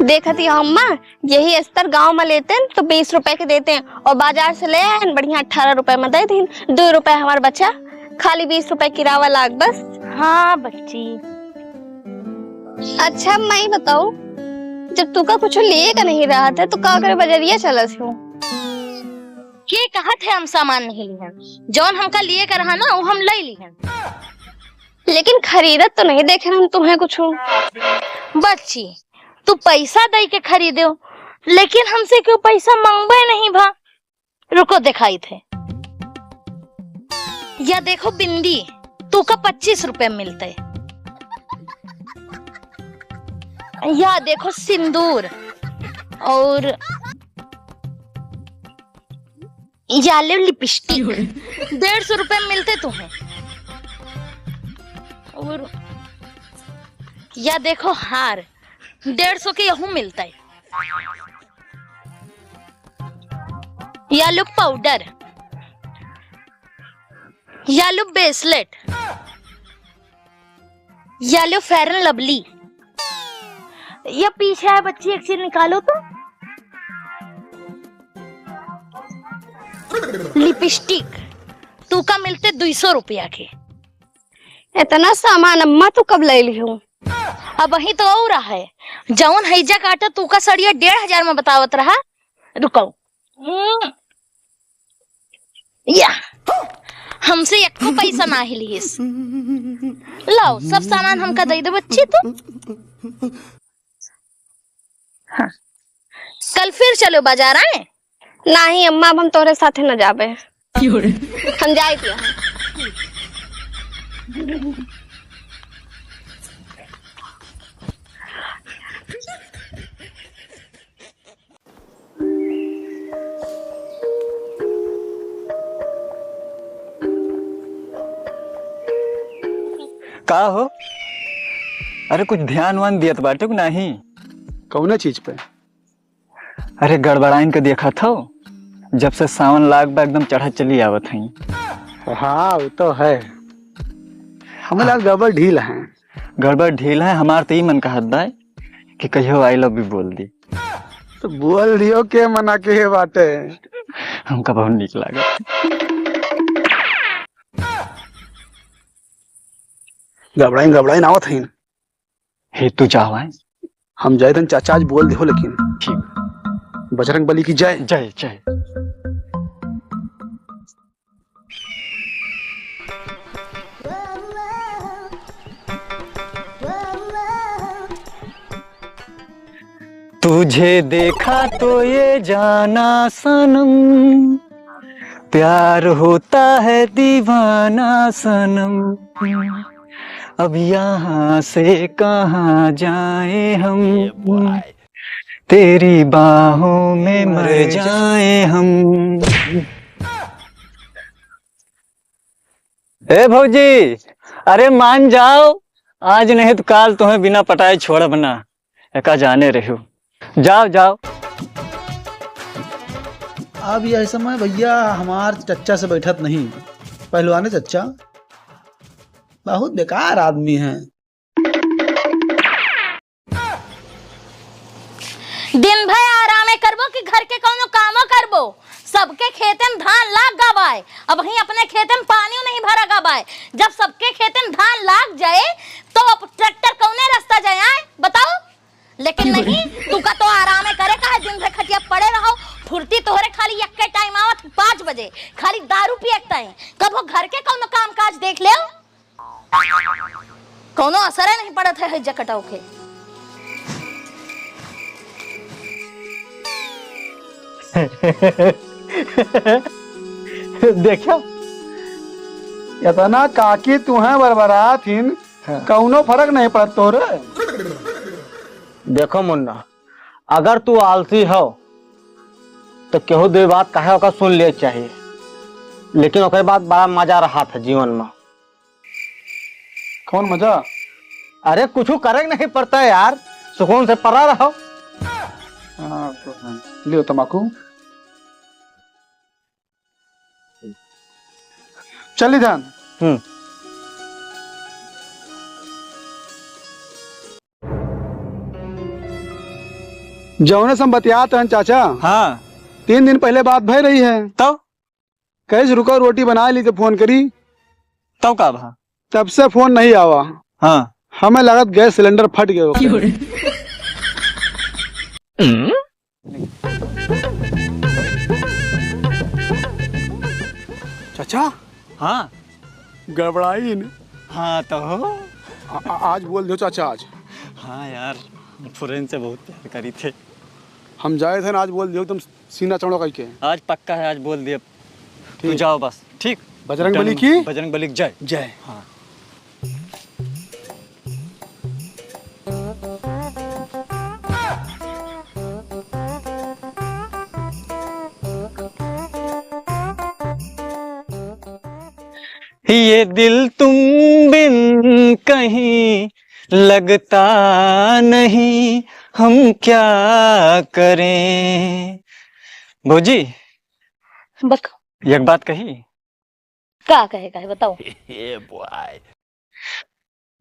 देखा थी अम्मा, यही अस्तर गांव में लेते हैं तो 20 रुपए के देते हैं और बाजार से ले आए बढ़िया 18 रुपए में दे दी। 2 रुपए हमारा बचा, खाली 20 रुपए किराया लाग बस। हाँ बच्ची। अच्छा मैं ही बताऊं, जब तू का कुछ लिए का नहीं रहा था तो का करे बजरिया चला सी। ये कहा थे हम सामान नहीं लिए, जौन हमका लिए कर रहा ना वो हम ले लिए, लेकिन खरीदत तो नहीं देखे हम तुम्हें कुछ। बच्ची तू पैसा दे के खरीदे हो, लेकिन हमसे क्यों पैसा मांगबे नहीं भा। रुको दिखाई थे, या देखो बिंदी तू का 25 रुपए मिलते, या देखो सिंदूर, और या ले लिपस्टिक 150 रुपए मिलते तुम्हें, और या देखो हार 150 के यहू मिलता है, या लो पाउडर, या लो ब्रेसलेट, या लो फेयर एंड लवली। या पीछे है बच्ची, एक चीज निकालो तो, लिपस्टिक तू का मिलते 200 रुपया के। इतना सामान अम्मा तू कब ले ली हूँ? अब वही तो और रहा है, जौन हैजा काटा तू का सड़िया 1500 में बतावत रहा। रुको, या हमसे एक तो पैसा ना ही लिस। लाओ सब सामान हमका दे दे बच्ची तू। हाँ। कल फिर चलो बाजार आए। नहीं अम्मा, अब हम तोरे साथे न जाबे, हम जाए दिया। का हो? अरे कुछ ध्यान वान दियत बाटे नहीं? कौन चीज पे? अरे गड़बड़ाइन के देखा था, जब से सावन लाग बा एकदम चढ़ा चली आवत है। हाँ वो तो है, हमें लाग गड़बड़ ढील है। गड़बड़ ढील है हमार तो ही मन का हद है कि कहियो आई लव यू बोल दी। तो बोल दियो के मना के बाटे, हमका बहुत नीक लागा। गड़बड़ाइन आवत है। हे तू चाहवाए हम जाए तन चाचा आज बोल दे, लेकिन ठीक। बजरंग बली की जय जय जय। तुझे देखा तो ये जाना सनम, प्यार होता है दीवाना सनम, अब यहाँ से कहाँ जाए हम, तेरी बाहों में मर जाए हम। ए भौजी, अरे मान जाओ, आज नहीं तो काल तुम्हें बिना पटाए छोड़ बना एका जाने रहे हो। जाओ जाओ। अब यह समय भैया हमार चच्चा से बैठत नहीं, पहलवाने चच्चा बहुत बेकार आदमी है। दिन भर आराम करबो कि घर के कोनो कामो करबो। सबके खेते में धान लाग गवाए, अब वहीं अपने खेते में पानी नहीं भरा गवाए। जब सबके खेते में धान लाग जाए तो अब ट्रैक्टर कौने रास्ता जाए आए बताओ। लेकिन नहीं, तू का तो आराम करे का, दिन भर खटिया पड़े रहो। फुर्ती तोहरे खाली एक टाइम आवत 5 बजे, खाली दारू पियता है। कबो घर के कोनो काम काज देख ले, कोनो असर नहीं पड़त है जकटाओ के। देखो इतना काकी तुम्हें बरबरा थीन, कौनो फर्क नहीं पड़त तोरे। देखो मुन्ना, अगर तू आलसी हो तो केहू दे बात कहे का सुन ले चाहिए, लेकिन ओकर बाद बड़ा मजा रहा था जीवन में। कौन मजा? अरे कुछ करे नहीं पड़ता है यार, सुकून से पड़ा रहो। हाँ लियो तमाकू, चली ध्यान। जौने से हम बतियात हैं चाचा, हाँ 3 दिन पहले बात भय रही है। तो कैसे रुको, रोटी बना ली तो फोन करी, तो का भा? तब से फोन नहीं आवा। हाँ हमें लगत गैस सिलेंडर फट गया होगा। चाचा हाँ गड़बड़ाई न। हाँ तो आज बोल दो चाचा आज। हाँ यार, फ्रेंड से बहुत प्यार करी थे। हम जाए थे ना, आज बोल दियो तुम सीना चौड़ा कह के। आज पक्का है, आज बोल दिए। तू जाओ बस, ठीक। बजरंग बली की बजरंग बली की जय। जय। हाँ ये दिल तुम बिन कहीं लगता नहीं, हम क्या करें। भौजी बक एक बात कही। का कहेगा है बताओ।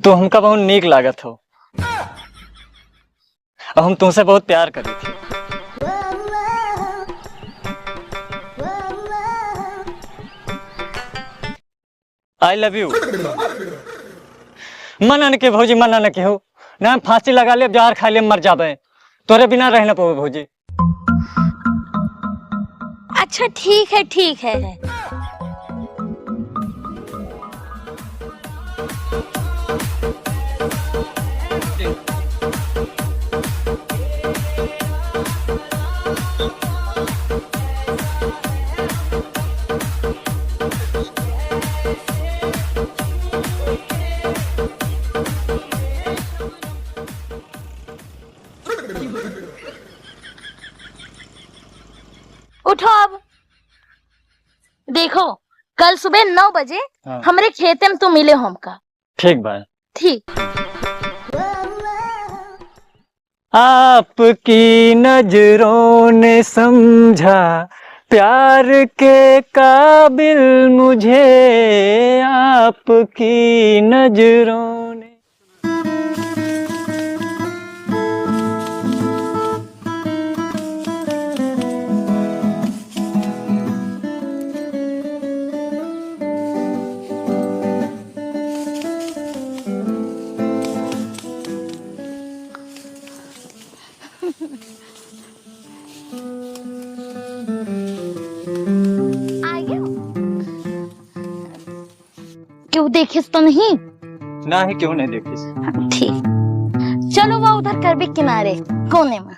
तो हमका बहुत नीक लागत हो, और हम तुमसे बहुत प्यार करी थी। I love you. मना न के भौजी, मना न के हो ना, फांसी लगा ले, जहर खा ले, मर जाबे। तोरे बिना रह न पाओ भौजी। अच्छा ठीक है ठीक है। उठो अब। देखो कल सुबह 9 बजे हाँ। हमरे खेते में तो मिले हमका। ठीक बात। ठीक। आपकी नजरों ने समझा प्यार के काबिल मुझे, आपकी नजरों ने। क्यों देखिस तो नहीं? ना ही क्यों नहीं देखी। ठीक, चलो वो उधर कर भी किनारे कोने में।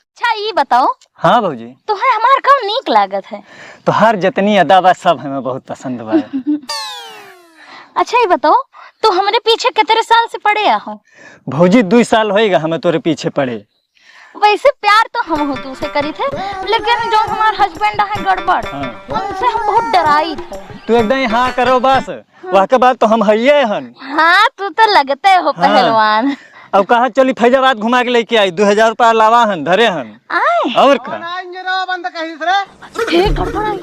अच्छा ये बताओ, हाँ भौजी, तुम्हें हमार काम नीक लागत है? तो हर जितनी अदा बा सब हमें बहुत पसंद बा। अच्छा ये बताओ, तो हमारे पीछे कितने साल से पड़े हो? भौजी 2 साल होएगा हमें तोरे पीछे पड़े। वैसे प्यार तो हम हो तुमसे करी थे, लेकिन जो हमार हस्बैंड है गड़बड़, उनसे हम बहुत डराई थे। तू एकदम हाँ करो बस, वह के बाद तो हम हइये हन। हाँ तू तो लगते हो पहलवान। अब कहा चली फैजाबाद घुमा के लेके आई, 2000 रुपया लावा हन, धरे हन। आए और का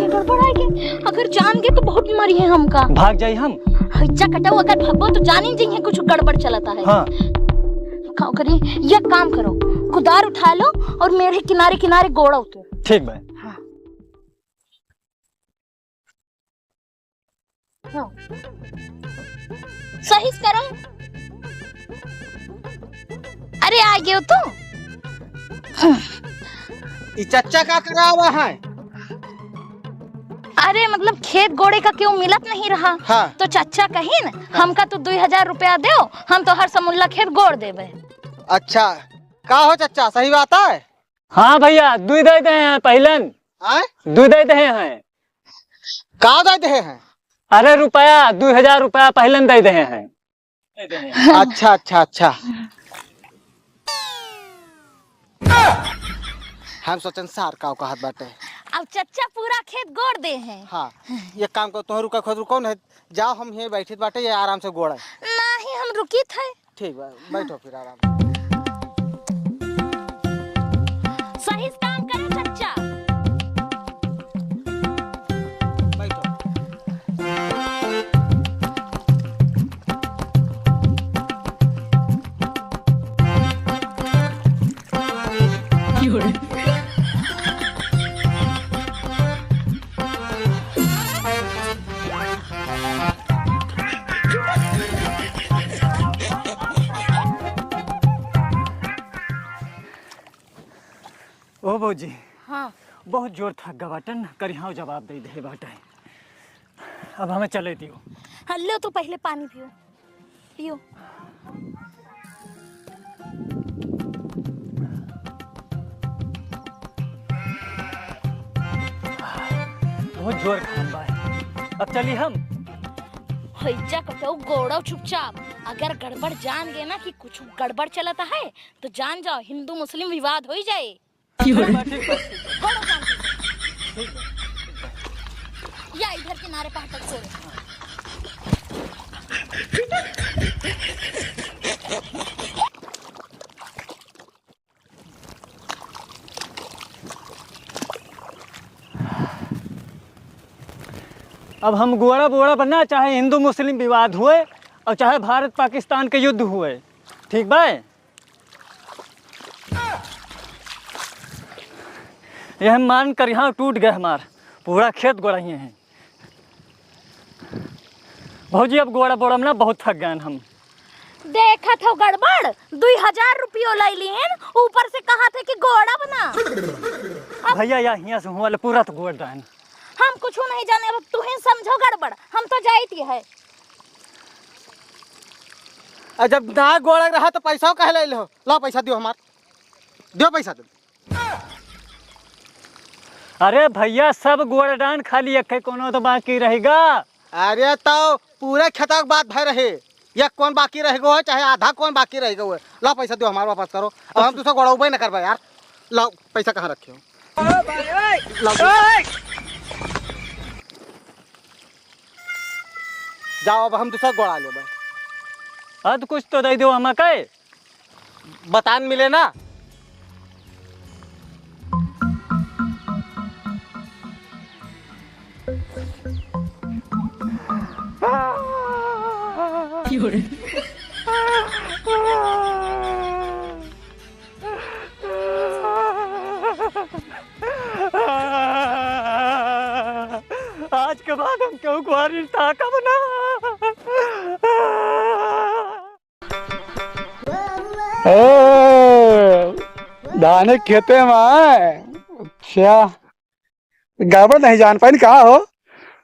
गड़बड़ आएगी, अगर जान गए तो बहुत मरी है हमका। भाग जाई हम। हिच्चा कटाओ, अगर भगो तो जान ही जाइए कुछ गड़बड़ चलता है। हाँ खाओ करी, ये काम करो, कुदार उठा लो और मेरे किनारे किनारे गोड़ा उतर। ठीक भाई। हाँ। हाँ। सही से करो। अरे आ गए हो तुम? चच्चा का करा हुआ है? अरे मतलब खेत गोड़े का क्यों मिलत नहीं रहा? हाँ। तो चाचा कही न, हमका तो 2000 रुपया दो, हम तो हर समुल्ला खेत गोड़ देवे। अच्छा का हो चच्चा, सही बात है? हाँ भैया, दूध देते हैं पहलन। दूध देते हैं। का देते हैं? अरे रुपया 2000 रुपया पहलन दे दे हैं। अच्छा अच्छा अच्छा। हम सोचन सार का कहत बाटे। अब चच्चा पूरा खेत गोड़ दे हैं। हाँ, ये काम को तुम रुका खुद रुको न, जाओ हम यहीं बैठे बाटे, ये आराम से गोड़ा। नहीं हम रुकी थे। ठीक बा, बैठो फिर आराम से। सही से काम करो चच्चा। बैठो। ओ भौजी, हाँ बहुत जोर थक गया बाटन, करिहाओ जवाब दे दे बाटे। अब हमें चले दियो। हाँ, लो तो पहले पानी पियो पियो। बहुत जोर खान बा। अब चली हम। हैजा कटो गोड़ो चुपचाप। अगर गड़बड़ जान गए ना कि कुछ गड़बड़ चलता है तो जान जाओ हिंदू मुस्लिम विवाद हो ही जाए। गोड़ो शांति से। या इधर किनारे पर हटक सो रहे। अब हम गोड़ा बोड़ा बनना, चाहे हिंदू मुस्लिम विवाद हुए और चाहे भारत पाकिस्तान के युद्ध हुए, ठीक बा? ये हम मान कर यहाँ टूट गए, हमार पूरा खेत गोड़ाइए हैं। भौजी अब गोड़ा बोड़ा में ना बहुत थक गए हम। देखा था गड़बड़ 2000 रुपये लाई लिहन, ऊपर से कहा थे कि गोड़ा बना। भैया यहाँ से हुआ पूरा तो गोड़ डायन। हम कुछ नहीं जाने, अब तू ही समझो गड़बड़, हम तो जाती है। जब ना गोड़ा रहा तो पैसा कह ले लो। लो पैसा दियो, हमार दियो पैसा दो। अरे भैया सब गोड़ डान, खाली एक कोनो तो बाकी रहेगा। अरे तो पूरे खेतक बात भय रहे, या कौन बाकी रहेगा चाहे आधा कौन बाकी रहेगा वो। लो पैसा दियो, हमारे वापस करो। अब हम दूसरा गोड़ा उबे न करवा यार। लो पैसा कहाँ रखे हो? जाओ, अब हम दूसरा गोड़ा ले। अब कुछ तो दे दो हम के बतान मिले ना। आज के बाद हम क्यों कुआरी था कब ना। दाने खेते में। अच्छा, गड़बड़ नहीं जान पाई कहा हो।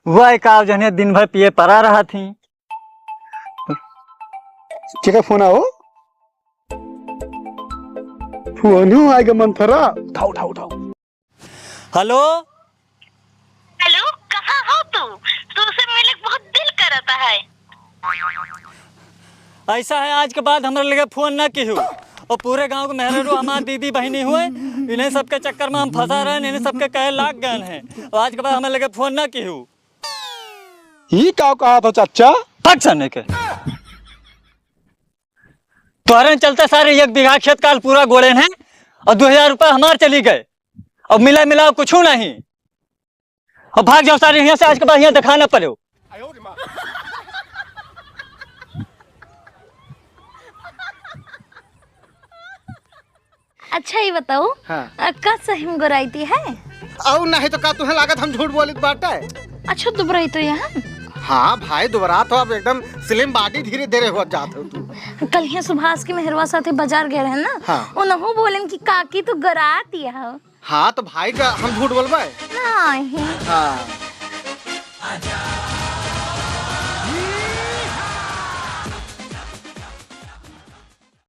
वह एक जने दिन भर पिए पड़ा रहा थी। क्या फोन आओ? फोन आएगा मंथरा। उठाओ उठाओ उठाओ। हेलो हेलो, कहाँ हो तू? तुझसे मिलने को बहुत दिल करता है। ऐसा है, आज के बाद हमारे लगे फोन ना की हो। और पूरे गांव के मेहरारू हमारे दीदी बहनी हुए, इन्हें सबके चक्कर में हम फंसा रहे हैं, इन्हें सबके कहे लाग गए हैं। और आज के बाद हमें लगे फोन ना की हो। ये क्या कहा था चाचा? फट सने के तोहरे चलते सारे 1 बीघा खेत काल पूरा गोड़े हैं और 2000 रुपये हमारे चली गए और मिला मिला कुछ नहीं। और भाग जाओ सारे यहाँ से, आज के बाद यहाँ दिखाना पड़े। अच्छा ये बताओ, हाँ। का सही में गोराइती है? और नहीं तो का तुम्हें लागत हम झूठ बोलित बाटे। अच्छा दुबराई तो यहाँ। हाँ भाई, दोबारा तो अब एकदम स्लिम बॉडी धीरे धीरे हो जाते हो तू। कल यहाँ सुभाष की मेहरवा साथे बाजार गए रहे ना। हाँ। उन्होंने बोले कि काकी तो गराती है। हाँ तो भाई का हम झूठ बोलबे नहीं। हाँ।